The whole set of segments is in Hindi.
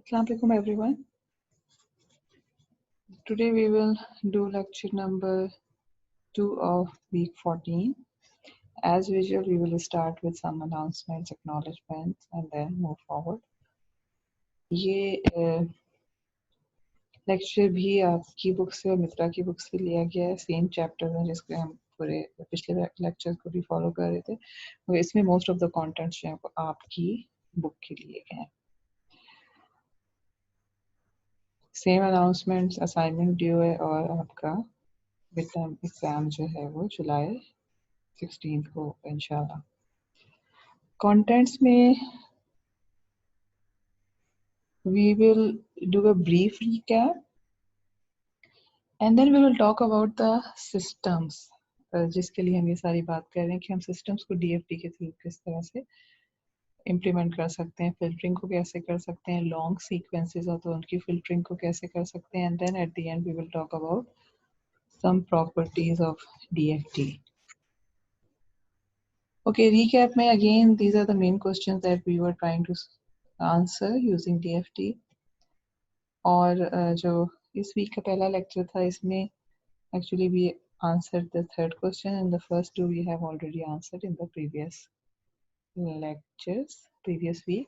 Assalamu alaikum everyone. Today we will do lecture number 2 of week 14. As usual, we will start with some announcements, acknowledgements and then move forward. ये लेक्चर भी आपकी बुक से और मित्रा की बुक से लिया गया है, सेम चैप्टर है जिसके हम पूरे पिछले लेक्चर को भी फॉलो कर रहे थे। तो इसमें मोस्ट ऑफ द कंटेंट्स जो है वो आपकी बुक के लिए हैं। सेम अनाउंसमेंट्स, असाइनमेंट ड्यू है और आपका मिड टर्म एग्जाम जो है वो जुलाई 16 को इंशाल्लाह। Contents में we will do a brief recap and then we will talk about the systems, जिसके लिए हम ये सारी बात कर रहे हैं कि हम systems को DFT के थ्रू किस तरह से implement कर सकते हैं, filtering को कैसे कर सकते हैं, long sequences और तो उनकी filtering को कैसे कर सकते हैं, and then at the end we will talk about some properties of DFT. Okay, recap में again these are the main questions that we were trying to answer using DFT. और जो इस वीक का पहला लेक्चर था इसमें actually we answered the third question and the first two we have already answered in the previous lectures, previous week.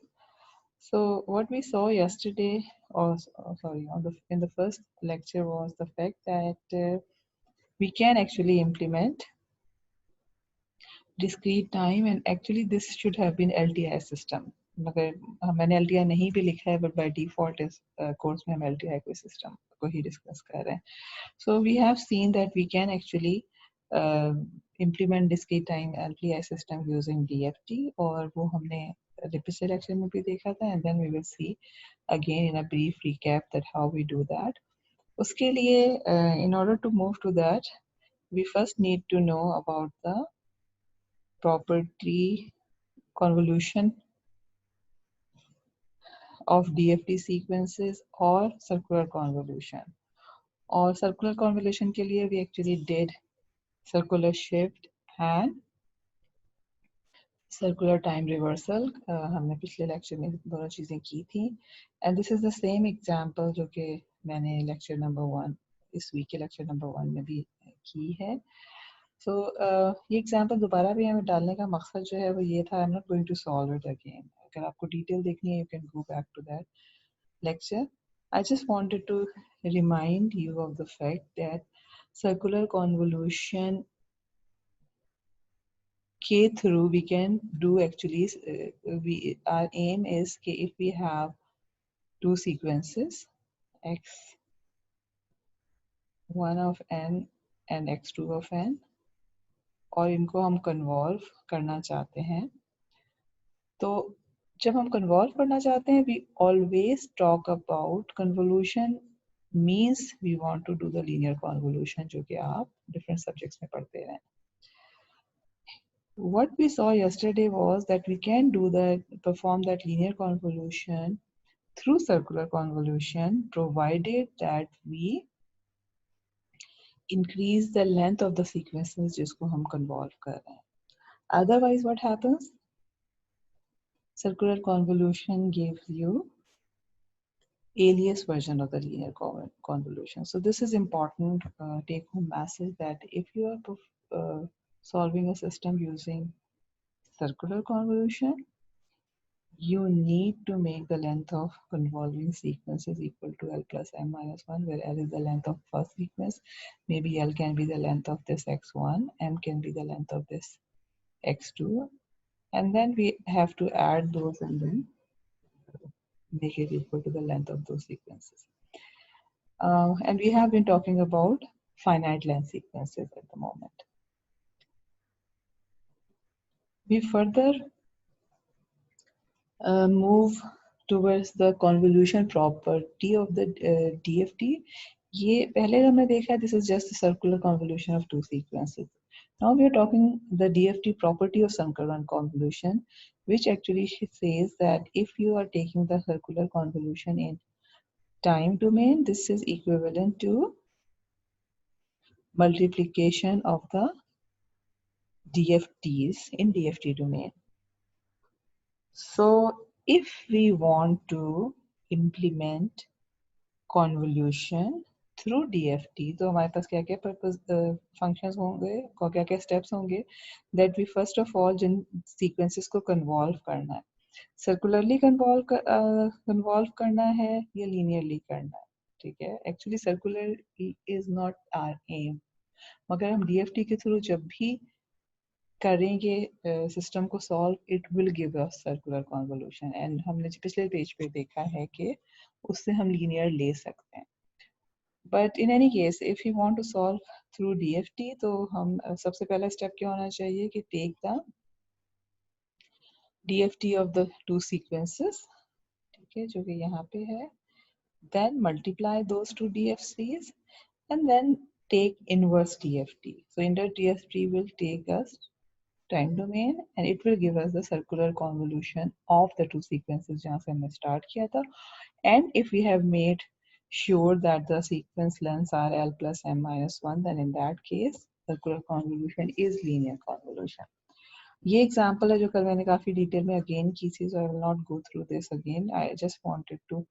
So what we saw yesterday, or sorry, in the first lecture was the fact that we can actually implement discrete time and actually this should have been LTI system. मगर मैंने LTI नहीं भी लिखा है, but by default इस कोर्स में हम LTI को सिस्टम को ही डिस्कस कर रहे हैं. So we have seen that we can actually implement discrete time LTI system using DFT और वो हमने पिछले लेक्चर में भी देखा था, and then we will see again in a brief recap that how we do that. उसके लिए in order to move to that, we first need to know about the property convolution of DFT sequences or circular convolution. और circular convolution के लिए we actually did circular shift and circular time reversal. हमने पिछले लेक्चर में दोनों चीजें की थी and this is the same example जो कि मैंने लेक्चर नंबर 1 इस वीक के लेक्चर नंबर 1 में भी की है. So ये एग्जाम्पल दोबारा भी हमें डालने का मकसद जो है वो ये था, I'm not going to solve it again. अगर आपको डिटेल देखनी है you can go back to that lecture. I just wanted to remind you of the fact that circular convolution के through we can do actually our aim is कि if we have two sequences x1 of n and x2 of n और इनको हम कन्वॉल्व करना चाहते हैं, तो जब हम कन्वॉल्व करना चाहते हैं we always talk about convolution means we want to do the linear convolution जो कि आप different subjects में पढ़ते हैं. What we saw yesterday was that we can perform that linear convolution through circular convolution provided that we increase the length of the sequences जिसको हम convolve कर रहे हैं. Otherwise what happens? Circular convolution gives you alias version of the linear convolution. So this is important take home message that if you are solving a system using circular convolution, you need to make the length of convolving sequences equal to L plus M minus 1, where L is the length of first sequence. Maybe L can be the length of this x1, M can be the length of this x2, and then we have to add those and then make it equal to the length of those sequences. And we have been talking about finite length sequences at the moment. We further move towards the convolution property of the DFT. ये पहले हमने देखा, this is just a circular convolution of two sequences. Now we are talking the DFT property of circular convolution, which actually says that if you are taking the circular convolution in time domain, this is equivalent to multiplication of the DFTs in DFT domain. So if we want to implement convolution through DFT. तो हमारे पास क्या क्या पर्पस फंक्शंस होंगे और क्या क्या स्टेप्स होंगे that we first of all जिन सीक्वेंसेस को कन्वॉल्व करना है, सर्कुलरली कन्वॉल्व करना है या लीनियरली करना है. ठीक है, actually circular is not our aim, मगर हम DFT के थ्रू जब भी करेंगे सिस्टम को solve, it will give us circular convolution. And हमने पिछले पेज पे देखा है कि उससे हम लीनियर ले सकते हैं. But in any case if you want to solve through DFT, तो हम सबसे पहला स्टेप क्या होना चाहिए कि take the DFT of the two sequences. ठीक है, जो कि यहाँ पे है. Then multiply those two DFCs and then take inverse DFT. So inverse DFT will take us time domain and it will give us the circular convolution of the two sequences जहाँ से हमने start किया था. And if we have made sure that the sequence lengths are L plus M minus 1, then in that case circular convolution is linear convolution. ये example है जो कल मैंने काफी डिटेल में again की थी, so I will not go through this again. I just wanted to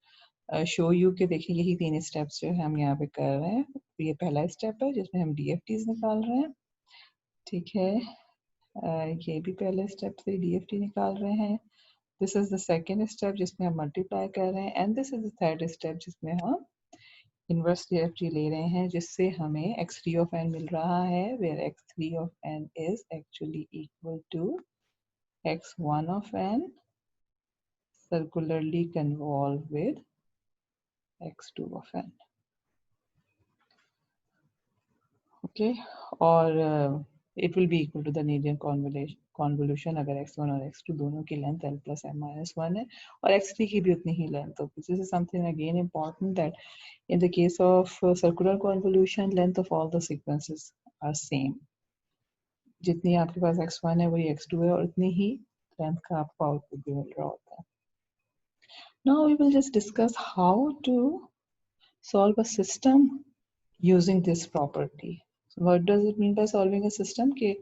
show you कि देखिए यही 3 steps जो हम यहाँ पे कर रहे हैं. ये पहला step है जिसमें हम DFTs निकाल रहे हैं. ठीक है, ये भी पहले स्टेप से DFT निकाल रहे हैं. This is the second step जिसमें हम मल्टीप्लाई कर रहे हैं. And this is the third step जिसमें हम इनवर्स DFT ले रहे हैं, जिससे हमें x3 of n मिल रहा है, where x3 of n is actually equal to x1 of n circularly convolved with x2 of n. Okay, और it will be equal to the linear convolution अगर x1 और x2 दोनों की length L plus M minus 1 है और x3 की भी उतनी ही लेंथ होगी. This is something again important that in the case of circular convolution, length of all the sequences are same. जितनी आपके पास x1 है वही x2 है और उतनी ही लेंथ का आपको आउटपुट भी मिल रहा होता है. Now we will just discuss how to solve a system using this property. So what does it mean by solving a system? कि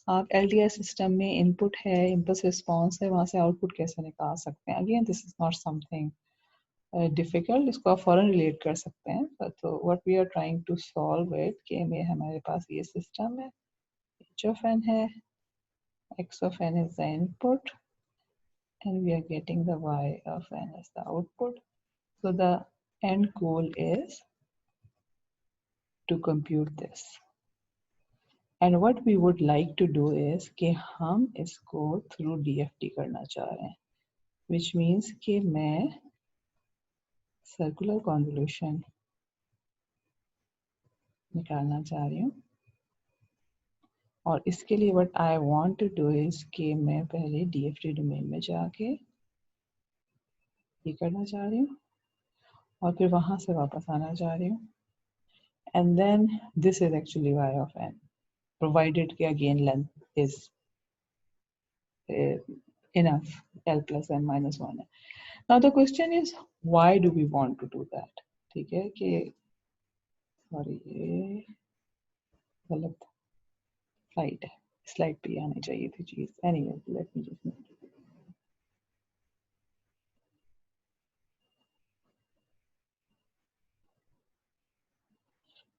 आप LTI सिस्टम में इनपुट है, इम्पल्स रिस्पॉन्स है, वहाँ से आउटपुट कैसे निकाल सकते हैं. Again this is not something difficult, इसको आप फॉरन रिलेट कर सकते हैं. तो what we are trying to solve it कि में हमारे पास ये सिस्टम है, h of n है, x of n is the input and we are getting the y of n as the output. So the end goal is to compute this. And what we would like to do is कि हम इसको through DFT करना चाह रहे हैं, which means कि मैं circular convolution निकालना चाह रही हूँ. और इसके लिए what I want to do is कि मैं पहले DFT डोमेन में जाके ये करना चाह रही हूँ और फिर वहाँ से वापस आना चाह रही हूँ. And then this is actually y of n, provided कि again length is enough, L plus n minus 1 है. Now the question is why do we want to do that? ठीक है कि सॉरी ये गलत स्लाइड है, स्लाइड पे आनी चाहिए थी चीज. Anyway late me just.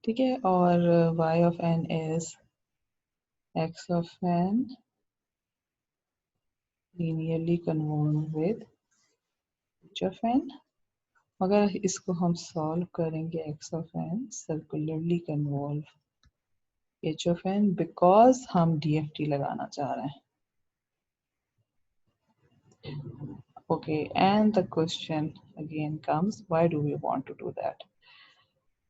ठीक है, और y of n is x of n linearly convolved with h of n. अगर इसको हम सॉल्व करेंगे x of n circularly convolve h of n because हम DFT लगाना चाह रहे हैं. Okay, and the question again comes, why do we want to do that?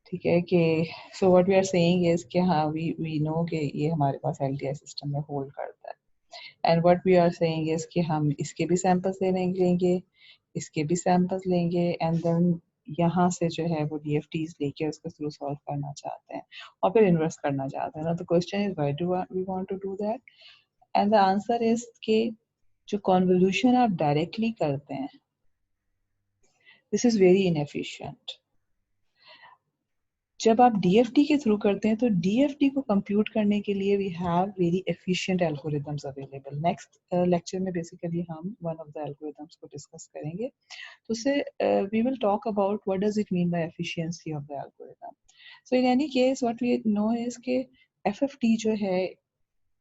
ठीक है कि so what we are saying is कि हाँ we know कि ये हमारे पास LTI सिस्टम में होल्ड करता है. And what we are saying is कि हम इसके भी सैंपल्स लेंगे, इसके भी सैंपल्स लेंगे and then यहाँ से जो है वो DFTs लेके उसको थ्रू सॉल्व करना चाहते हैं और फिर इन्वर्स करना चाहते हैं. Now the question is why do we want to do that? And the answer is कि जो कॉन्वोल्यूशन आप डायरेक्टली करते हैं, this is very inefficient. जब आप DFT के थ्रू करते हैं तो DFT को कंप्यूट करने के लिए we have very efficient algorithms available. Next lecture में बेसिकली हम वन ऑफ द एल्गोरिदम्स को डिस्कस करेंगे। तो उससे we will talk about what does it mean by efficiency of the algorithm. So in any case what we know is के FFT जो है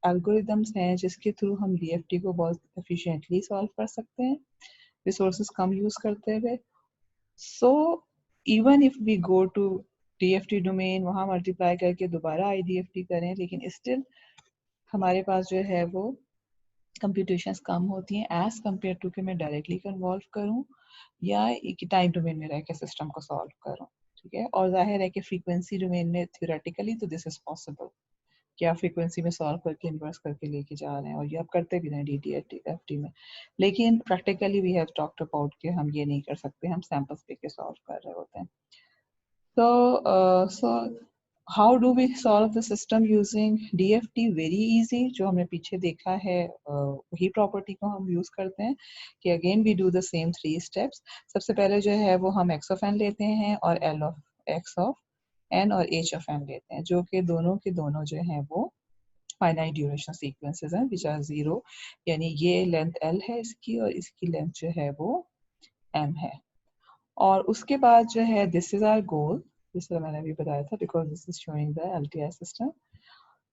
एल्गोरिदम्स हैं जिसके थ्रू हम DFT को बहुत एफिशिएंटली सॉल्व कर सकते हैं रिसोर्सेज कम यूज करते हुए। So even if we go to DFT domain, वहाँ मल्टीप्लाई करके दोबारा IDFT करें, लेकिन स्टिल हमारे पास जो है वो कंप्यूटेशंस कम होती हैं एज कम्पेयर टू कि मैं डायरेक्टली कन्वॉल्व करूँ या एक टाइम डोमेन में रह के सिस्टम को सॉल्व करूँ। ठीक है, और जाहिर है कि फ्रीक्वेंसी डोमेन में थ्योरेटिकली तो दिस इज पॉसिबल कि आप फ्रीक्वेंसी में सॉल्व करके इन्वर्स करके लेके जा रहे हैं, और ये आप करते भी हैं DFT में, लेकिन practically we have talked about कि हम ये नहीं कर सकते, हम सैंपल्स लेके सॉल्व कर रहे होते हैं। So how do we solve the system using DFT? Very easy. जो हमने पीछे देखा है वही प्रॉपर्टी को हम यूज करते हैं कि again we do the same 3 steps. सबसे पहले जो है वो हम x of n लेते हैं और l of x of n और h of n लेते हैं, जो कि दोनों के दोनों जो हैं वो फाइनाइट ड्यूरेशन सीक्वेंसेस हैं विच आर 0, यानी ये लेंथ l है इसकी और इसकी लेंथ जो है वो m है। और उसके बाद जो है दिस इज आवर गोल, जिस तरह मैंने अभी बताया था, because this is showing the LTI system.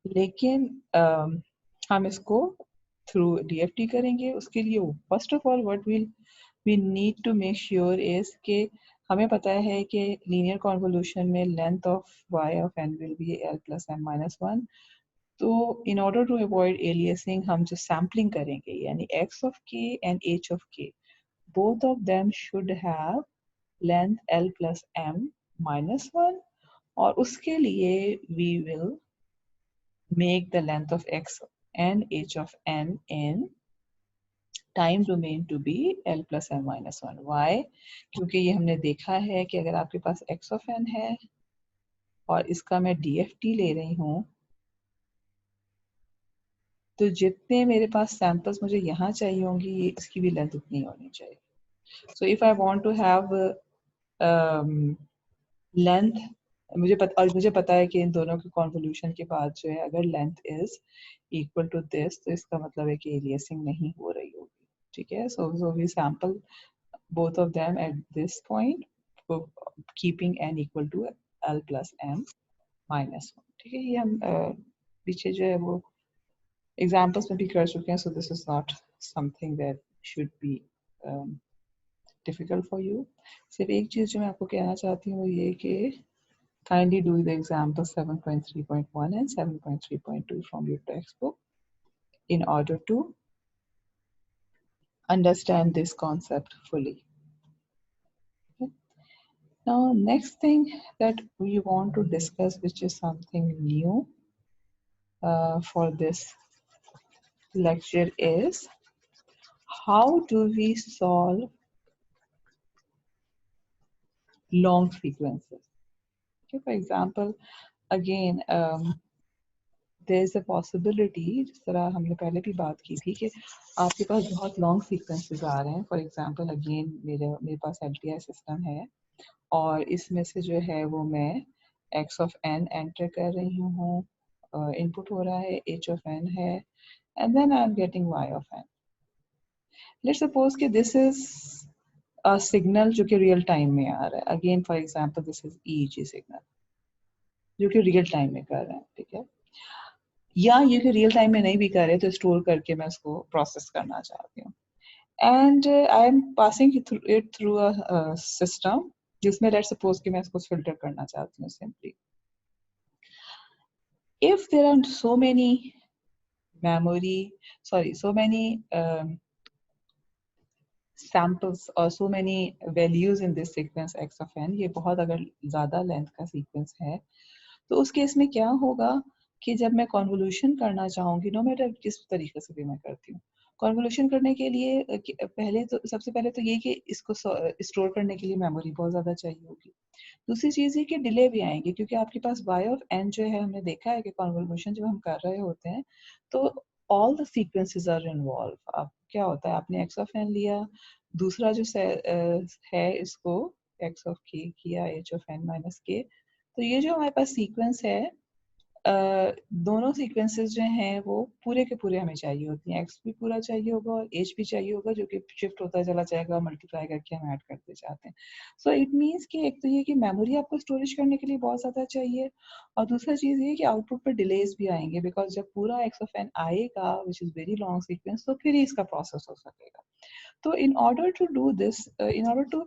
लेकिन हम इसको थ्रू DFT करेंगे। उसके लिए first of all what we need to make sure is के हमें पता है कि लीनियर कॉन्वोल्यूशन में length of y of n will be l plus m minus 1। तो in order to avoid aliasing हम जो सैम्पलिंग करेंगे यानी x of k and h of k, both of them should have length l plus m minus 1, और उसके लिए we will make the length of x and h of n in time domain to be l plus m minus 1। Why? क्योंकि ये हमने देखा है कि अगर आपके पास x of n है और इसका मैं DFT ले रही हूँ, तो जितने मेरे पास सैंपल्स मुझे यहाँ चाहिए होंगी ये इसकी भी लेंथ उतनी होनी चाहिए। So if I want to have length, मुझे पता है कि इन दोनों के कॉन्वोल्यूशन के बाद जो है अगर length is equal to this, तो इसका मतलब है कि एलियासिंग नहीं हो रही होगी। ठीक है, so we sample both of them at this point, keeping n equal to l plus m minus 1। ठीक है, ये हम पीछे जो है वो एग्जाम्पल्स में भी कर चुके हैं, so this is not something that should be difficult for you. सिर्फ एक चीज जो मैं आपको कहना चाहती हूँ वो ये कि kindly do the example 7.3.1 and 7.3.2 from your textbook in order to understand this concept fully. Okay. Now, next thing that we want to discuss, which is something new for this lecture, is how do we solve long sequences? Okay, for example, again, there is a possibility, जिस तरह हमने पहले भी बात की थी, कि आपके पास बहुत लॉन्ग सीक्वेंसेस आ रहे हैं। फॉर एग्जांपल अगेन मेरे पास LTI सिस्टम है और इसमें से जो है वो मैं x of n एंटर कर रही हूँ, इनपुट हो रहा है, h of n है, and then I am getting y of n। Let's suppose कि दिस इज अ सिग्नल जो कि रियल टाइम में आ रहा है। Again for example this is EEG signal जो कि रियल टाइम में कर रहे हैं। ठीक है, या ये कि रियल टाइम में नहीं भी कर रहे तो स्टोर करके मैं उसको प्रोसेस करना चाहती हूँ, and I am passing it through a system जिसमें लेट्स सपोज कि मैं इसको फिल्टर करना चाहती हूँ simply. If there are so many so many samples or so many values in this sequence x of n, ये बहुत अगर ज्यादा लेंथ का सीक्वेंस है तो उस केस में क्या होगा कि जब मैं कॉन्वोल्यूशन करना चाहूंगी, नो मैटर किस तरीके से भी मैं करती हूँ, कॉन्वोल्यूशन करने के लिए सबसे पहले तो ये कि इसको स्टोर करने के लिए मेमोरी बहुत ज़्यादा चाहिए होगी। दूसरी चीज़ ये कि डिले भी आएंगे, क्योंकि आपके पास y ऑफ n जो है, हमने देखा है कि कॉन्वोल्यूशन जब हम कर रहे होते हैं तो all the sequences are involve. अब क्या होता है, आपने x ऑफ n लिया, दूसरा जो है इसको x ऑफ k किया h of n minus k, तो ये जो हमारे पास सीक्वेंस है, दोनों सीक्वेंसेस जो हैं वो पूरे के पूरे हमें चाहिए होती हैं। एक्स भी पूरा चाहिए होगा और एच भी चाहिए होगा, जो कि शिफ्ट होता चला जाएगा, मल्टीप्लाई करके हम ऐड करते जाते हैं। सो इट मीन्स कि एक तो ये कि मेमोरी आपको स्टोरेज करने के लिए बहुत ज़्यादा चाहिए, और दूसरा चीज़ ये कि आउटपुट पर डिलेज भी आएंगे, बिकॉज जब पूरा एक्स ऑफ एन आएगा which is very long sequence, तो फिर ही इसका प्रोसेस हो सकेगा। तो in order to do this, in order to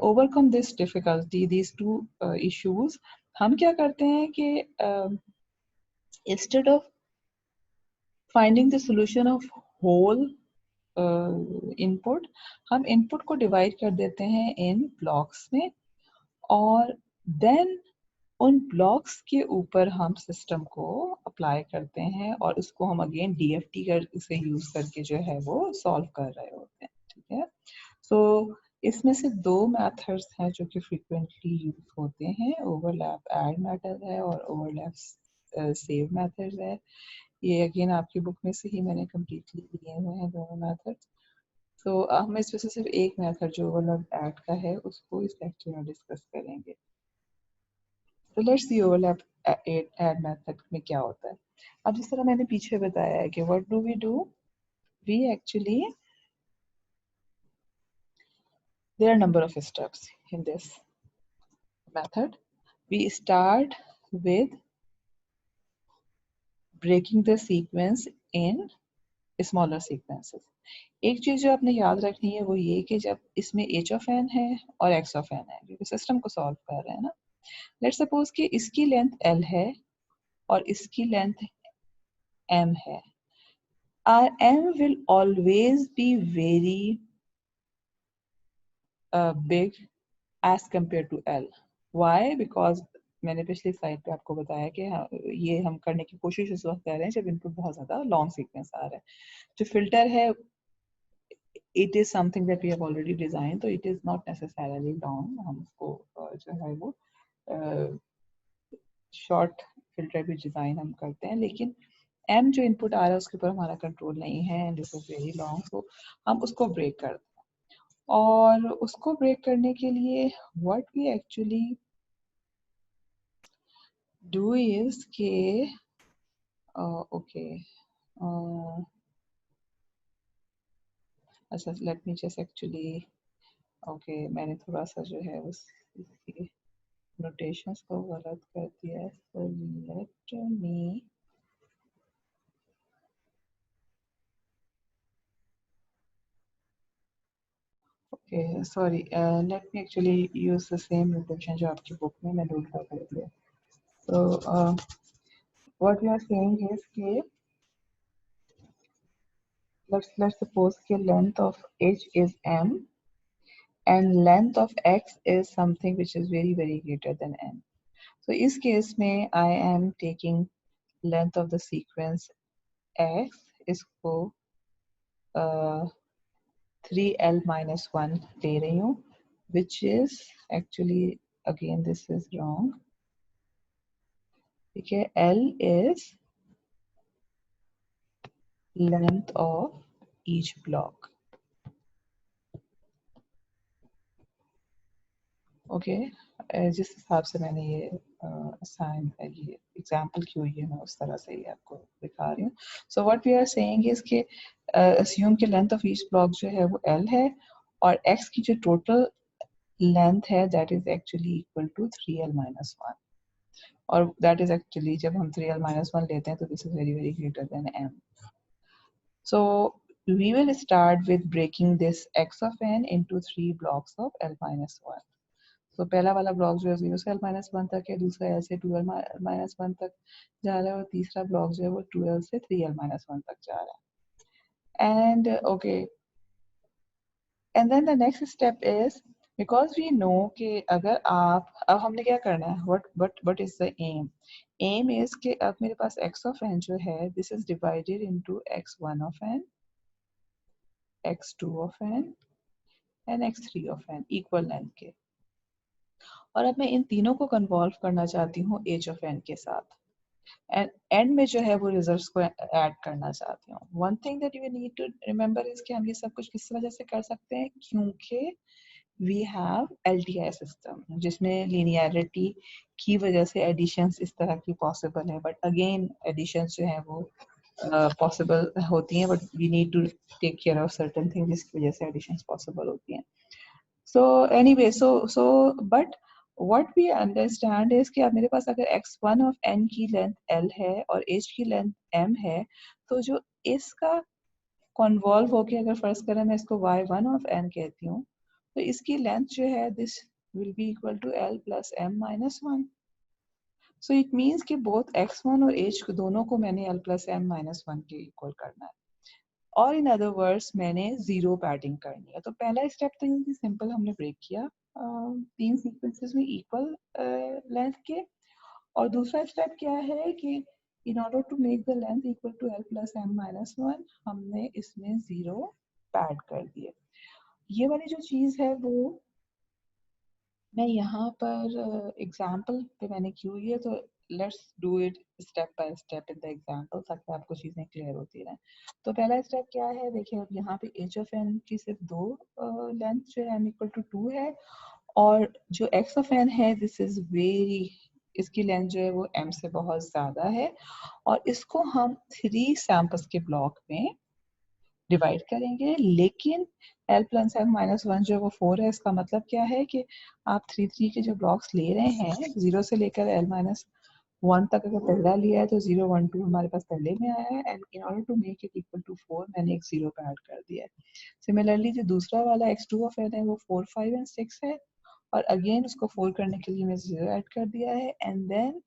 overcome this difficulty, these two issues, हम क्या करते हैं कि instead of finding the solution of whole input, हम input को divide कर देते हैं in blocks में, और then उन blocks के ऊपर हम system को apply करते हैं, और उसको हम again DFT से use करके जो है वो solve कर रहे होते हैं, ठीक है। So इसमें से दो methods हैं जो कि frequently use होते हैं, overlap add method है और overlap save method है। ये अगेन आपकी बुक में से ही मैंने कम्प्लीटली लिए हुए हैं दोनों मेथड। तो हम इसमें से सिर्फ एक मेथड जो ओवरलैप ऐड का है उसको इस लेक्चर में डिस्कस करेंगे। तो let's see overlap add method में क्या होता है। अब जिस तरह मैंने पीछे बताया है कि what do we actually, there are number of steps in this method. We start with breaking the sequence in smaller sequences. एक चीज जो आपने याद रखनी है वो ये कि जब इसमें एच ऑफ एन है और एक्स ऑफ एन है, क्योंकि सिस्टम को सॉल्व कर रहे हैं ना, लेट्स सपोज कि इसकी लेंथ एल है और इसकी लेंथ एम है, R M will always be very big as compare to L. Why? Because मैंने पिछली स्लाइड पे आपको बताया कि ये हम करने की कोशिश उस वक्त कर रहे हैं जब इनपुट बहुत ज्यादा लॉन्ग सीक्वेंस आ रहा है। जो फिल्टर है it is something that we have already designed, so it is not necessarily long, हम उसको जो है वो शॉर्ट फिल्टर भी डिजाइन हम करते हैं, लेकिन m जो इनपुट आ रहा है उसके ऊपर हमारा कंट्रोल नहीं है, and this is very long, तो हम उसको ब्रेक करते हैं। और उसको ब्रेक करने के लिए what we actually do is के ओके, अच्छा let me just actually, okay मैंने थोड़ा सा जो है उस इसकी नोटेशंस को गलत कर दिया है, so let me okay sorry let me actually use the same notation जो आपकी बुक में मैं नोट कर दिया। so what we are saying is कि let's suppose कि length of h is m and length of x is something which is very greater than n. so इस केस में I am taking length of the sequence x, इसको 3l minus 1 ले रही हूँ, which is actually again this is wrong, ठीक है। l is length of each block, okay। जिस हिसाब से मैंने ये असाइन ये एग्जाम्पल की हुई है मैं उस तरह से ही आपको दिखा रही हूँ। So what we are saying is कि अस्यूम कि लेंथ ऑफ ईच ब्लॉक जो है वो l है, और x की जो टोटल लेंथ है that is actually equal to 3l minus 1, और दैट इज एक्चुअली जब हम 3l minus 1 लेते हैं तो this is very greater than m। so we will start with breaking this x of n into 3 blocks of l minus 1। so पहला वाला ब्लॉक जो है 0 से l minus 1 तक है, दूसरा l से 2l minus 1 तक जा रहा है, और तीसरा ब्लॉक जो है वो 2l से 3l minus 1 तक जा रहा है। and okay, and then the next step is because we know कि अगर आप, अब हमने क्या करना है, what is the aim is कि अब मेरे पास x of n जो है this is divided into x1 of n, x2 of n and x3 of n equal length के, और अब मैं इन तीनों को कन्वॉल्व करना चाहती हूँ h of n के साथ, एंड एंड में जो है वो रिजल्ट्स को ऐड करना चाहती हूँ। One thing that you need to remember is कि हम ये सब कुछ किस वजह से कर सकते हैं, क्योंकि वी हैव LTI सिस्टम जिसमें लीनियरिटी की वजह से एडिशंस इस तरह की पॉसिबल है, बट अगेन एडिशंस जो है वो पॉसिबल होती हैं, but we need to take care of certain thing जिसकी वजह से एडिशंस पॉसिबल होती हैं. So anyway, so but what we understand is कि अब मेरे पास अगर x1 of n की लेंथ l है और h की लेंथ m है, तो जो इसका कॉन्वॉल्व होके अगर फर्ज करें मैं इसको y1 of n कहती हूँ, तो इसकी लेंथ जो है this will be equal to l plus m minus 1. So it means कि both x1 और h को दोनों को मैंने l plus m minus 1 के इक्वल करना है, और इन अदर वर्ड्स मैंने जीरो पैडिंग करनी है. तो पहला स्टेप तो ये सिंपल हमने ब्रेक किया तीन सीक्वेंसेस में इक्वल लेंथ के, और दूसरा स्टेप क्या है कि in order to make the length equal to l plus m minus 1 हमने इसमें जीरो पैड कर दिए. ये वाली जो चीज़ है वो मैं यहाँ पर एग्जाम्पल पे मैंने की हुई है, तो let's do it step by step in the example ताकि आपको चीज़ें क्लियर होती रहें. तो पहला स्टेप क्या है, देखिए अब यहाँ पे h ऑफ n की सिर्फ दो लेंथ जो है m इक्वल टू 2 है, और जो x ऑफ n है दिस इज वेरी, इसकी लेंथ जो है वो m से बहुत ज़्यादा है, और इसको हम 3 सैंपल्स के ब्लॉक में डिवाइड करेंगे. लेकिन l प्लस m माइनस 1 जो वो 4 है, इसका मतलब क्या है कि आप 3 के जो ब्लॉक्स ले रहे हैं 0 से लेकर l माइनस 1 तक अगर पहला लिया है तो 0 1 2 हमारे पास पहले में आया है, and in order to make it equal to 4 मैंने एक 0 पे ऐड कर दिया है. सिमिलरली जो दूसरा वाला x2 ऑफ n है वो 4 5 एंड 6 है, और अगेन उसको 4 करने के लिए मैं 0 ऐड कर दिया है, and then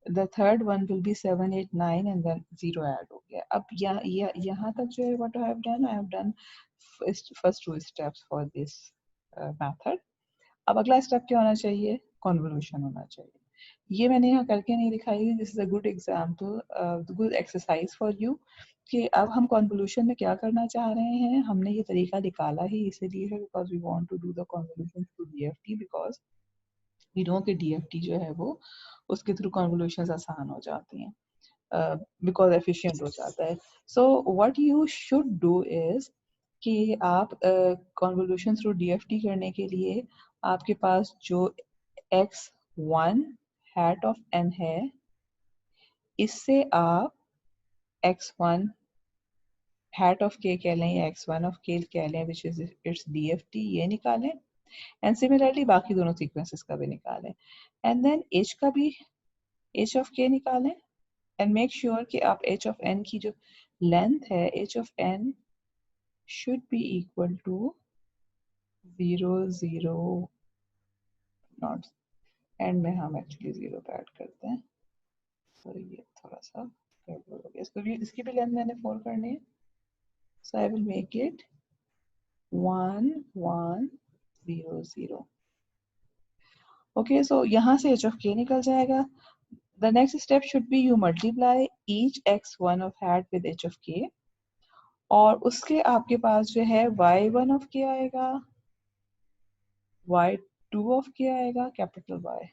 the third one will be 7 8 9 and then 0 add हो गया. अब यहाँ तक जो है what I have done first two steps for this method. अब अगला स्टेप क्या होना चाहिए, कॉन्वोल्यूशन होना चाहिए. ये मैंने यहाँ करके नहीं दिखाई, this is a good example, good exercise for you कि अब हम कॉन्वोल्यूशन में क्या करना चाह रहे हैं. हमने ये तरीका निकाला ही इसीलिए है because we want to do the convolution through DFT, because we know कि DFT जो है वो उसके थ्रू कॉन्वोल्यूशन आसान हो जाती हैं बिकॉज एफिशिएंट हो जाता है. So what you should do is कि आप कॉन्वोल्यूशन थ्रू DFT करने के लिए आपके पास जो x1 हैट ऑफ n है, इससे आप x1 हैट ऑफ k कह लें या x1 ऑफ k कह लें विच इज इट्स DFT, ये निकालें, एंड सिमिलरली बाकी दोनों सीक्वेंसेस का भी निकालें, एंड देन h का भी h ऑफ k निकालें, एंड मेक श्योर कि आप h ऑफ n की जो लेंथ है h of n should be equal to 0 0 not, and में हम एक्चुअली 0 पे ऐड करते हैं, तो ये थोड़ा सा गड़बड़ हो गया. इसको भी, इसकी भी लेंथ मैंने 4 करनी है, so I will make it 1 1 0 0. Okay, so यहाँ से h ऑफ k निकल जाएगा. The next step should be you multiply each x1 of hat with h of k, और उसके आपके पास जो है y1 of k आएगा, y2 of k आएगा, कैपिटल Y,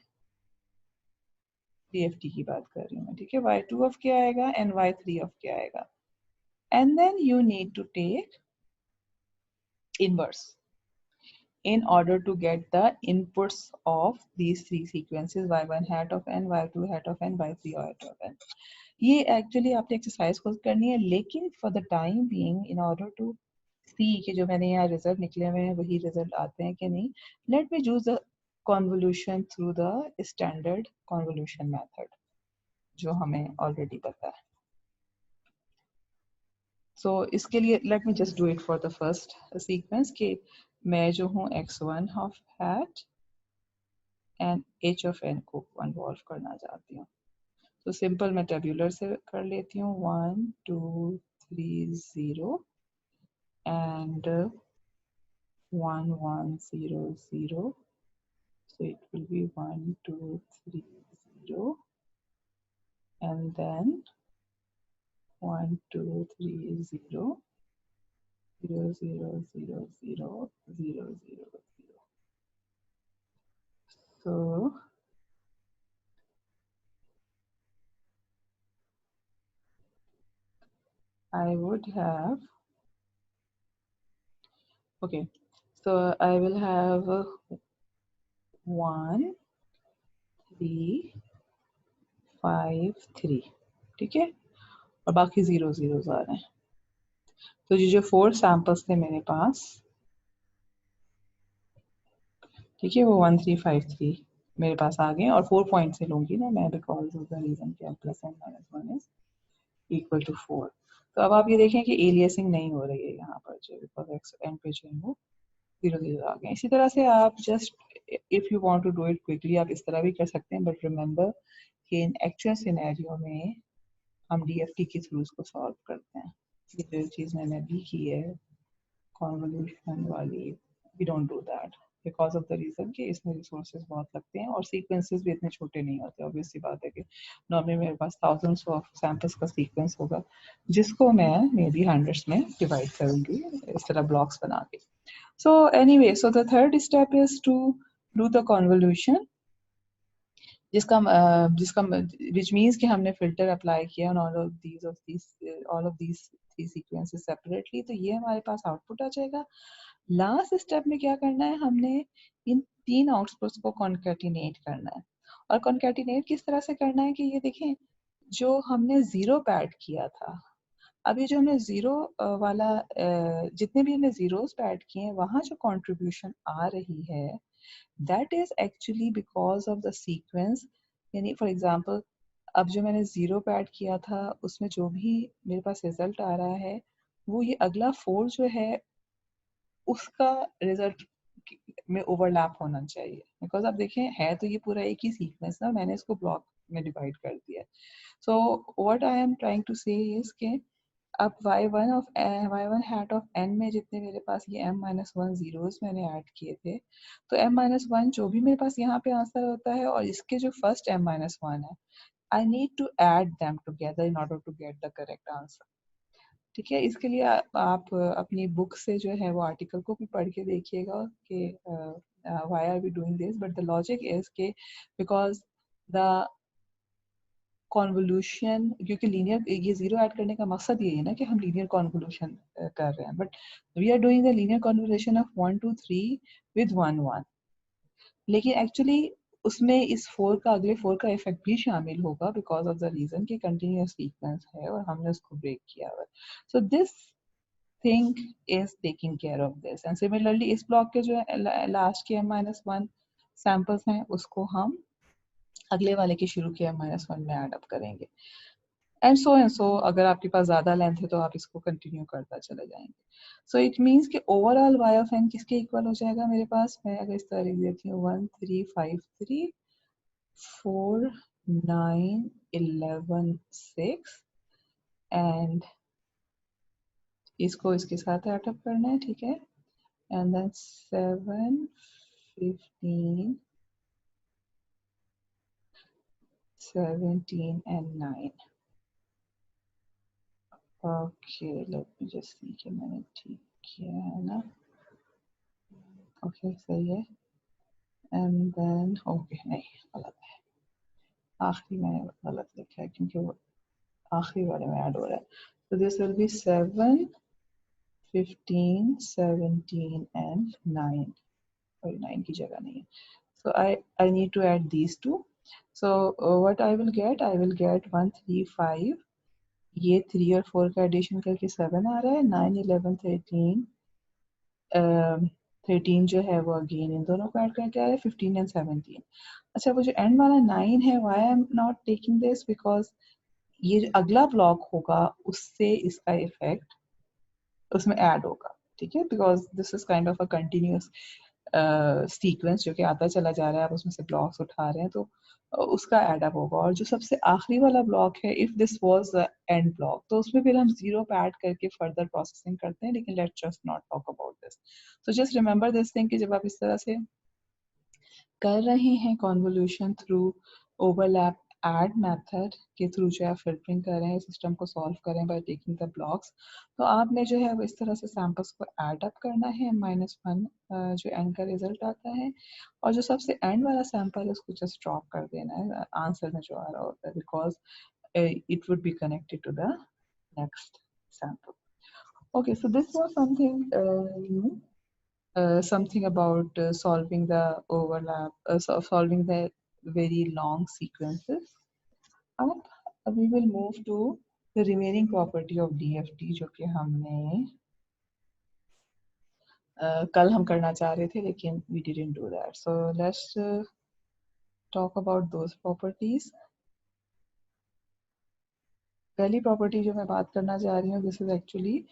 DFT की बात कर रही हूँ मैं, ठीक है. y2 of k आएगा एंड y3 of k आएगा, and then you need to take inverse in order to get the inputs of these three sequences y1 hat of n, y2 hat of n, y3 hat of n. ये एक्चुअली आपने एक्सरसाइज खुद करनी है, लेकिन for the time being in order to see कि जो मैंने यहाँ रिजल्ट निकले हुए हैं वही रिजल्ट आते हैं कि नहीं, let me use the convolution through the standard convolution method जो हमें ऑलरेडी पता है. सो इसके लिए late me just do it for the first sequence कि मैं जो हूँ x1 of hat and h of n को कन्वॉल्व करना चाहती हूँ. तो सिंपल मैं टेबुलर से कर लेती हूँ 1 2 3 0 and 1 1 0 0. So it will be 1 2 3 0 and then 1 2 3 0 0 0 0 0 0 0 0. So I would have, okay, So I will have 1 3 5 3, ठीक है, और बाकी 0 0 आ रहे हैं। तो ये जो 4 सैंपल्स थे मेरे पास, ठीक है, वो 1 3 5 3 मेरे पास आ गए, और 4 पॉइंट से लूंगी ना मैं, बिकॉज ऑफ द रीजन कि plus n minus 1 is equal to 4। तो अब आप ये देखें कि एलियासिंग नहीं हो रही है यहाँ पर, जो बिकॉज एक्स एन पे जो है वो 0 0 आ गए। इसी तरह से आप just if you want to do it quickly आप इस तरह भी कर सकते हैं, बट रिमेंबर कि इन एक्चुअल सिनेरियो में हम डीएफटी के थ्रू इसको सॉल्व करते हैं। ये जो चीज़ मैंने अभी की है कॉन्वोल्यूशन वाली, we don't do that because of the reason कि इसमें रिसोर्सेज बहुत लगते हैं और सीक्वेंसेस भी इतने छोटे नहीं होते। ऑब्वियस सी बात है कि नॉर्मली मेरे पास थाउजेंड्स ऑफ सैंपल्स का सीक्वेंस होगा जिसको मैं मे बी हंड्रेड्स में डिवाइड करूंगी इस तरह ब्लॉक्स बना के। So anyway, so the third step is to do the convolution, जिसका which means कि हमने filter apply किया on all of these three sequences separately, तो ये हमारे पास output आ जाएगा। लास्ट स्टेप में क्या करना है, हमने इन 3 आउटपुट्स को कॉन्केटिनेट करना है। और कॉन्केटिनेट किस तरह से करना है कि ये देखें, जो हमने जीरो पैड किया था, अभी जो हमने जीरो वाला जितने भी हमने जीरोस पैड किए हैं वहां जो कंट्रीब्यूशन आ रही है that is actually because of the sequence. यानी फॉर एग्जांपल अब जो मैंने जीरो पैड किया था उसमें जो भी मेरे पास रिजल्ट आ रहा है वो ये अगला 4 जो है उसका रिजल्ट में ओवरलैप होना चाहिए। बिकॉज अब देखें है तो ये पूरा एक ही सीक्वेंस ना, मैंने इसको ब्लॉक में डिवाइड कर दिया। So what I am trying to say is के अब y1 हैट ऑफ n में जितने मेरे पास ये m-1 जीरोस मैंने ऐड किए थे, तो m-1 जो भी मेरे पास यहाँ पे आंसर होता है और इसके जो फर्स्ट m-1 है, I need to add them together in order to get the correct answer. ठीक है, इसके लिए आप अपनी बुक से जो है वो आर्टिकल को भी पढ़ के देखिएगा कि why are we doing this, but the logic is के because the कॉन्वोल्यूशन, क्योंकि लीनियर ये जीरो ऐड करने का मकसद यही है ना कि हम लीनियर कॉन्वोल्यूशन कर रहे हैं, but we are doing the linear convolution of 1 2 3 with 1 1, लेकिन एक्चुअली उसमें इस 4 का अगले 4 का इफेक्ट भी शामिल होगा बिकॉज ऑफ द रीजन कि कंटिन्यूअस सीक्वेंस है और हमने उसको ब्रेक किया हुआ है। So this thing is taking care of this, and similarly इस ब्लॉक के जो लास्ट के m-1 सैंपल्स हैं उसको हम अगले वाले के शुरू के m-1 में ऐड अप करेंगे, एंड सो अगर आपके पास ज्यादा लेंथ है तो आप इसको कंटिन्यू करता चले जाएंगे। सो इट मीन्स कि ओवरऑल y ऑफ n किसके इक्वल हो जाएगा मेरे पास, मैं अगर इस तरह लिख देती हूँ 1 3 5 3 4 9 11 6, एंड इसको इसके साथ ऐड अप करना है, ठीक है, and then 7 15 17 and 9। Okay let me just see कि मैंने ठीक किया है ना, ओके सही है, एंड देन ओके नहीं गलत है, आखिरी मैंने गलत लिखा है क्योंकि वो आखिरी वाले में ऐड हो रहा है। तो दिस विल बी 7 15 17 and 9, और 9 की जगह नहीं है, so I need to add these two, so what I will get 1 3 5, ये 3 और 4 का एडिशन करके 7 आ रहा है, 9 11 13 13 जो है वो अगेन इन दोनों को ऐड करके आ रहा है 15 एंड 17। अच्छा वो जो एंड वाला 9 है, why I am not taking this, because ये जो अगला ब्लॉक होगा उससे इसका इफेक्ट उसमें ऐड होगा, ठीक है, because this is kind of a continuous sequence जो कि आता चला जा रहा है, आप उसमें से ब्लॉक्स उठा रहे हैं तो उसका एड अप होगा। और जो सबसे आखिरी वाला ब्लॉक है, if this was the end block, तो उसमें फिर हम जीरो पे ऐड करके फर्दर प्रोसेसिंग करते हैं, लेकिन let's just not talk about this. So just remember this thing कि जब आप इस तरह से कर रहे हैं convolution through overlap add method के थ्रू जो है फिल्टरिंग कर रहे हैं, सिस्टम को सॉल्व कर रहे हैं बाय टेकिंग द ब्लॉक्स, तो आपने जो है वो इस तरह से सैंपल्स को ऐड अप करना है -1 जो एंड का रिजल्ट आता है, और जो सबसे एंड वाला सैंपल है उसको जस्ट ड्रॉप कर देना है आंसर में जो आ रहा होता है, because it would be connected to the next sample. Okay, so this was something new something about solving the overlap, solving the very long sequences. अब we will move to the remaining property of DFT जो कि हमने कल हम करना चाह रहे थे लेकिन we didn't do that. So let's talk about those properties. पहली प्रॉपर्टी जो मैं बात करना चाह रही हूँ दिस इज एक्चुअली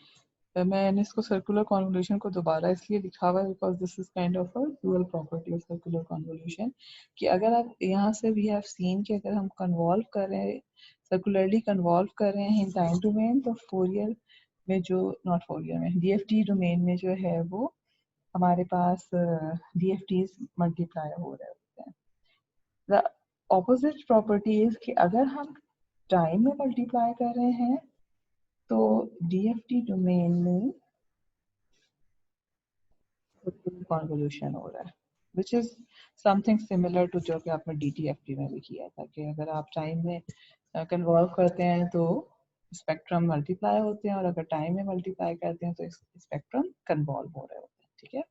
मैंने इसको सर्कुलर कॉन्वोल्यूशन को दोबारा इसलिए लिखा हुआ है because this is kind of a dual property of circular convolution कि अगर आप यहाँ से वी हैव सीन कि अगर हम कन्वॉल्व कर रहे हैं सर्कुलरली कन्वॉल्व कर रहे हैं इन टाइम डोमेन तो फोरियर में जो नॉट फोरियर में डीएफटी डोमेन में जो है वो हमारे पास डीएफटीज मल्टीप्लाई हो रहे होते हैं. द ऑपोजिट प्रॉपर्टी इज कि अगर हम टाइम में मल्टीप्लाई कर रहे हैं तो डीएफटी डोमेन में कॉन्वोल्यूशन हो रहा है which is something similar to जो कि आपने डीटीएफटी में भी किया था कि अगर आप टाइम में कन्वॉल्व करते हैं तो स्पेक्ट्रम मल्टीप्लाई होते हैं और अगर टाइम में मल्टीप्लाई करते हैं तो स्पेक्ट्रम कन्वॉल्व हो रहे होते हैं. ठीक है.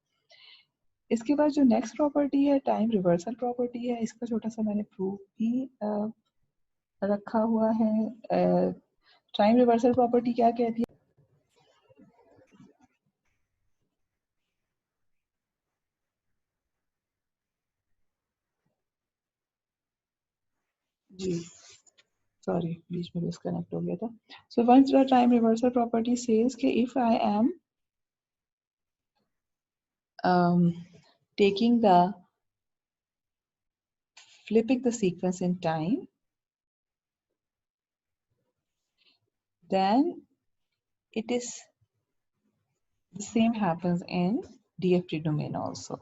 इसके बाद जो नेक्स्ट प्रॉपर्टी है टाइम रिवर्सल प्रॉपर्टी है. इसका छोटा सा मैंने प्रूफ भी रखा हुआ है. टाइम रिवर्सल प्रॉपर्टी क्या कहती है? जी सॉरी बीच में डिस्कनेक्ट हो गया था. So once the time reversal property says कि if I am taking the flipping the sequence in time, then it is the same happens in DFT domain also.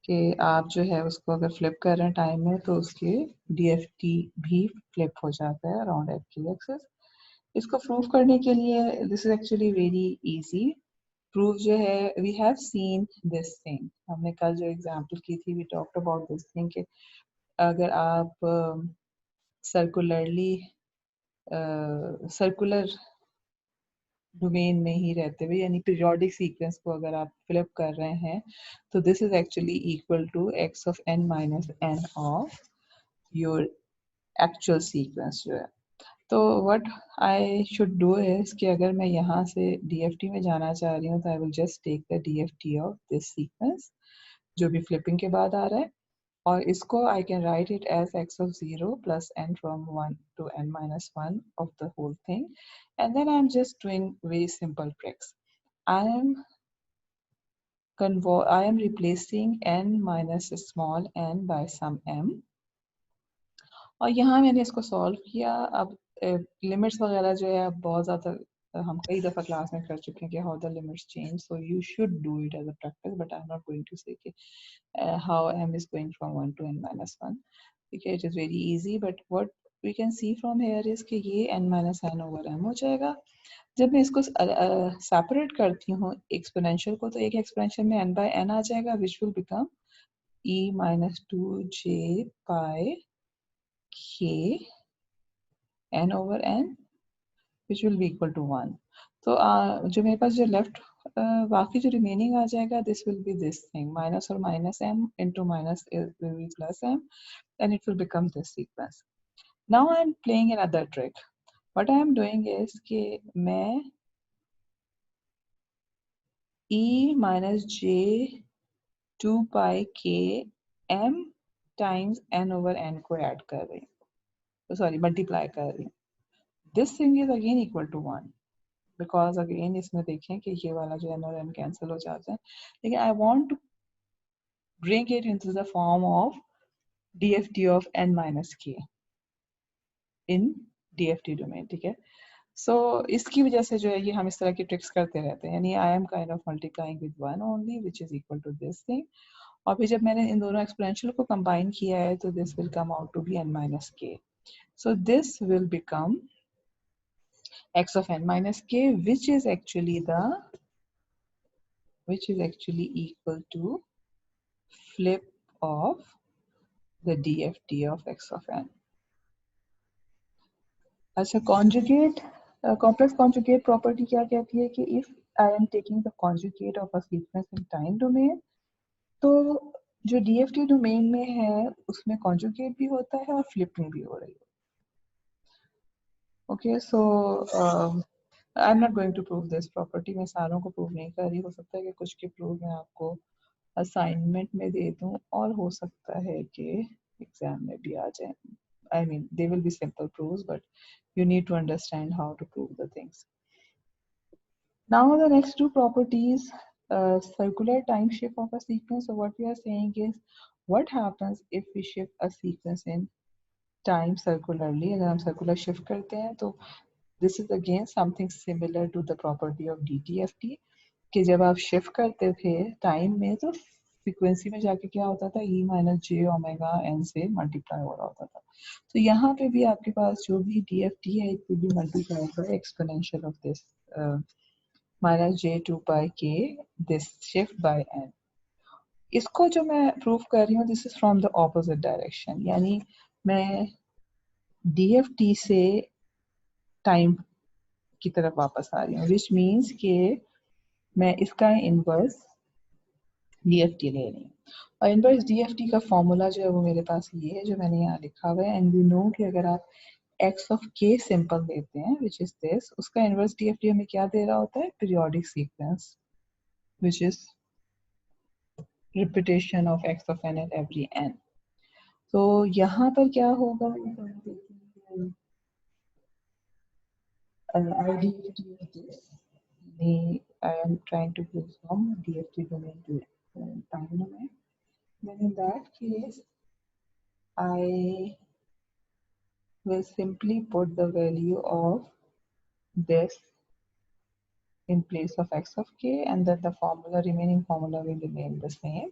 कि आप जो है उसको अगर फ्लिप कर रहे हैं टाइम में तो उसके DFT भी फ्लिप हो जाता है अराउंड एक्चुअल एक्सिस. इसको प्रूव करने के लिए this is actually very easy. Proof जो है we have seen this thing. हमने कल जो एग्जांपल की थी we talked about this thing कि अगर आप सर्कुलरली सर्कुलर डोमेन में ही रहते हुए यानी पीरियोडिक सीक्वेंस को अगर आप फ्लिप कर रहे हैं तो this is actually equal to x of n minus n of your actual sequence जो है. तो what I should do is कि अगर मैं यहाँ से DFT में जाना चाह रही हूँ तो I will just take the DFT of this sequence जो भी फ्लिपिंग के बाद आ रहा है और इसको I can write it as x of 0 plus n from 1 to n minus 1 of the whole thing, and then I'm just doing very simple tricks. I am replacing n minus small n by some m और यहाँ मैंने इसको सॉल्व किया. अब लिमिट्स वगैरह जो है अब बहुत ज़्यादा हम कई दफ़ा क्लास में कर चुके हैं कि how the limits change so you should do it as a practice but I am not going to say how m is going from 1 to n minus 1. Okay, it is very easy but what we can see from here is कि ये n minus n over m हो जाएगा. जब मैं इसको सेपरेट करती हूँ एक्सपोनेंशियल को तो एक एक्सपोनेंशियल में n by n आ जाएगा which will become e minus 2j pi k n over n which will be equal to 1. तो जो मेरे पास जो लेफ्ट बाकी जो रिमेनिंग आ जाएगा this will B this thing minus और minus m into minus will be plus m and it will become this sequence. Now I am playing another trick. What I am doing is कि मैं e minus j 2 pi k m times n over n को ऐड कर रही हूँ सॉरी मल्टीप्लाई कर रही हूँ. This thing is again equal to 1 because again इसमें देखें कि ये वाला जो n और n कैंसिल हो जाता है लेकिन I want to bring it into the form of DFT of n minus k इन DFT डोमेन. ठीक है. सो इसकी वजह से जो है ये हम इस तरह की ट्रिक्स करते रहते हैं यानी I am kind of multiplying with 1 only which is equal to this thing और फिर जब मैंने इन दोनों एक्सपोनेंशियल को कंबाइन किया है तो this will come out to be n minus k. So this will become x of n minus k which is actually equal to flip of the DFT of x of n. अच्छा कॉन्जुगेट कॉम्प्लेक्स कॉन्जुगेट प्रॉपर्टी क्या कहती है कि if I am taking the conjugate of a sequence in time domain. तो जो DFT डोमेन में है उसमें conjugate भी होता है और flipping भी हो रही है. Okay, so I'm not going to prove this property. मैं सारों को prove नहीं कर रही. हो सकता है कि कुछ के prove मैं आपको assignment में दे दूं और हो सकता है कि exam में भी आ जाए. I mean, they will be simple proofs, but you need to understand how to prove the things. Now the next two properties, circular time shift of a sequence. So what we are saying is, what happens if we shift a sequence in time circularly? अगर हम circular shift करते हैं तो this is again something similar to the property of DTFT कि जब आप shift करते थे time में तो frequency में जाके क्या होता था e minus j omega n से multiply हो रहा होता था. तो यहाँ पे भी आपके पास जो भी DFT है it will be multiplied by exponential of this minus j2 by k this shift by n. इसको जो मैं प्रूव कर रही हूँ this is from the opposite direction. यानी मैं DFT से टाइम की तरफ वापस आ रही हूँ which means कि मैं इसका इनवर्स DFT ले रही हूँ. और इनवर्स DFT का फॉर्मूला जो है वो मेरे पास ये है जो मैंने यहाँ लिखा हुआ है. एंड वी नो कि अगर आप x of k सिंपल लेते हैं which is this, उसका इनवर्स DFT हमें क्या दे रहा होता है periodic sequence which is repetition of x of n at every n. तो यहाँ पर क्या होगा DFT of this. I am trying to go from DFT domain to time domain. Then in that case, I will simply put the value of this in place of x of k and then the formula remaining formula will remain the same.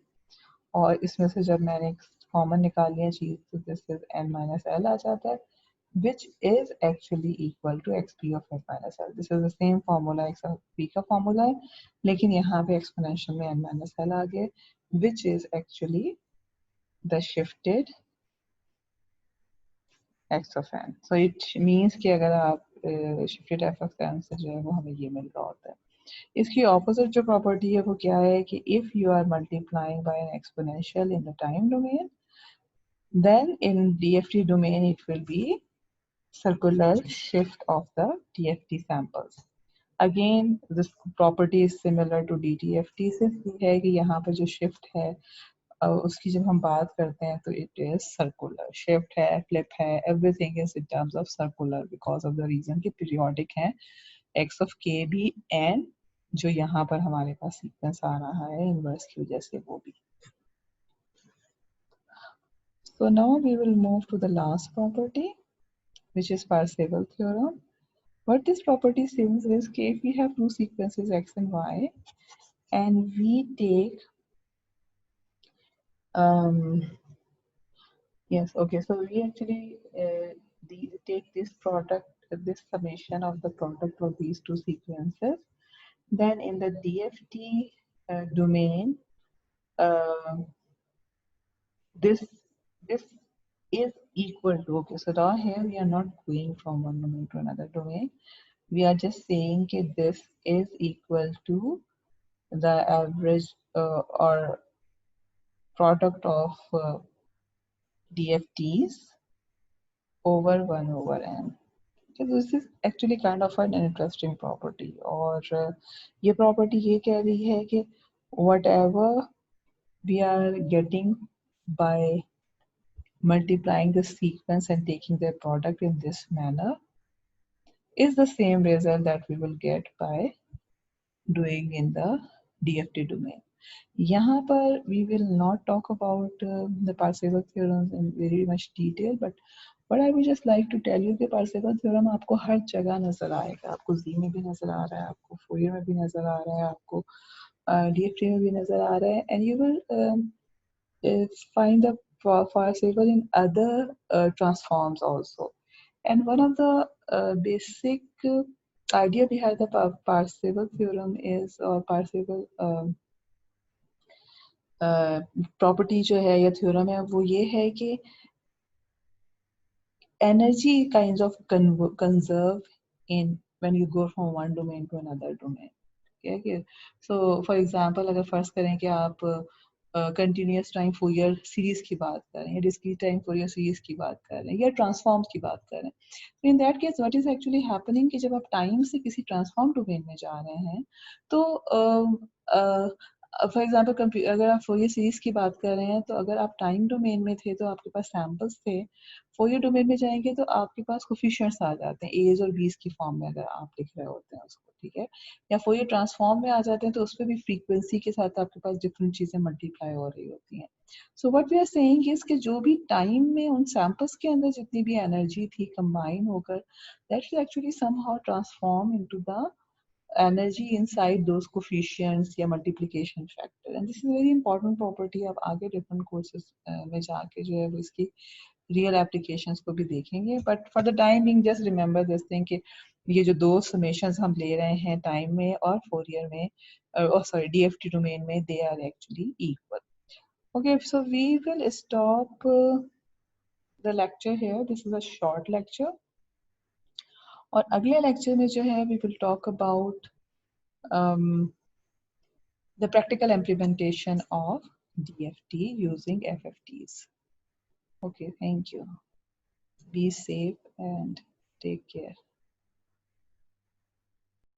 और इसमें से जब मैंने कॉमन निकाल लिया चीज तो this is n minus l आ जाता है which is actually equal to xp of n minus l. This is the same formula xp का formula है लेकिन यहाँ पे exponential में n minus l आ गया which is actually the shifted x of n. So it means कि अगर आप shifted f of n से जो है वो हमें ये मिल रहा होता है. इसकी opposite जो property है वो क्या है कि if you are multiplying by an exponential in the time domain then in DFT domain it will be circular shift of the DFT samples. Again this property is similar to DTFT. सिर्फ ये है कि यहाँ पर जो shift है उसकी जब हम बात करते हैं तो it is circular. Shift है, flip है, everything is in terms of circular because of the reason कि periodic है x of k भी and जो यहाँ पर हमारे पास सीक्वेंस आ रहा है इनवर्स की वजह से वो भी. So now we will move to the last property which is Parseval theorem. What this property says is that if we have two sequences x and y and we take so we actually take this product, this summation of the product of these two sequences. Then in the DFT domain, this is equal to, so now here we are not going from one domain to another domain. We are just saying that this is equal to the average or product of DFTs over 1 over n. So this is actually kind of an interesting property. और ये property ये कह रही है कि whatever we are getting by multiplying the sequence and taking their product in this manner is the same result that we will get by doing in the DFT domain. यहाँ पर we will not talk about the Parseval theorems in very much detail, but I would just like to tell you कि Parseval theorem आपको हर जगह नजर आएगा. आपको Z में भी नजर आ रहा है, आपको Fourier में भी नजर आ रहा है, आपको DFT में भी नजर आ रहा है, and you will find the Parseval in other transforms also. And one of the basic idea behind the Parseval theorem is or Parseval property जो है या थ्योरम है वो ये है कि energy kinds of conserve in when you go from one domain to another domain. क्या कि सो फॉर एग्जांपल अगर फर्ज करें कि आप कंटिन्यूस टाइम फोरियर सीरीज की बात कर रहे हैं, डिस्क्रीट टाइम फोरियर सीरीज की बात कर रहे हैं, या ट्रांसफॉर्म्स की बात कर रहे हैं, तो in that case what is actually happening कि जब आप टाइम से किसी ट्रांसफॉर्म डोमेन में जा रहे हैं तो फॉर एग्जांपल अगर आप फोरियर सीरीज की बात कर रहे हैं तो अगर आप टाइम डोमेन में थे तो आपके पास सैंपल्स थे, फोरियर डोमेन में जाएंगे तो आपके पास कोफिशिएंट्स आ जाते हैं एज और बीस की फॉर्म में अगर आप लिख रहे होते हैं उसको, ठीक है, या फोरियर ट्रांसफॉर्म में आ जाते हैं तो उस पर भी फ्रीक्वेंसी के साथ आपके पास डिफरेंट चीजें मल्टीप्लाई हो रही होती हैं। So what we are saying is कि जो भी टाइम में उन सैंपल्स के अंदर जितनी भी एनर्जी थी कंबाइन होकर that is actually somehow transform into the energy inside those coefficients या multiplication factor, and this is a very important property। आप आगे different courses में जाके जो है वो इसकी real applications को भी देखेंगे, but for the time being just remember this thing कि ये जो दो summations हम ले रहे हैं time में और Fourier में sorry DFT domain में they are actually equal। Okay, so we will stop the lecture here, this is a short lecture, और अगले lecture में जो है we will talk about the practical implementation of DFT using FFTs. Okay, thank you. Be safe and take care.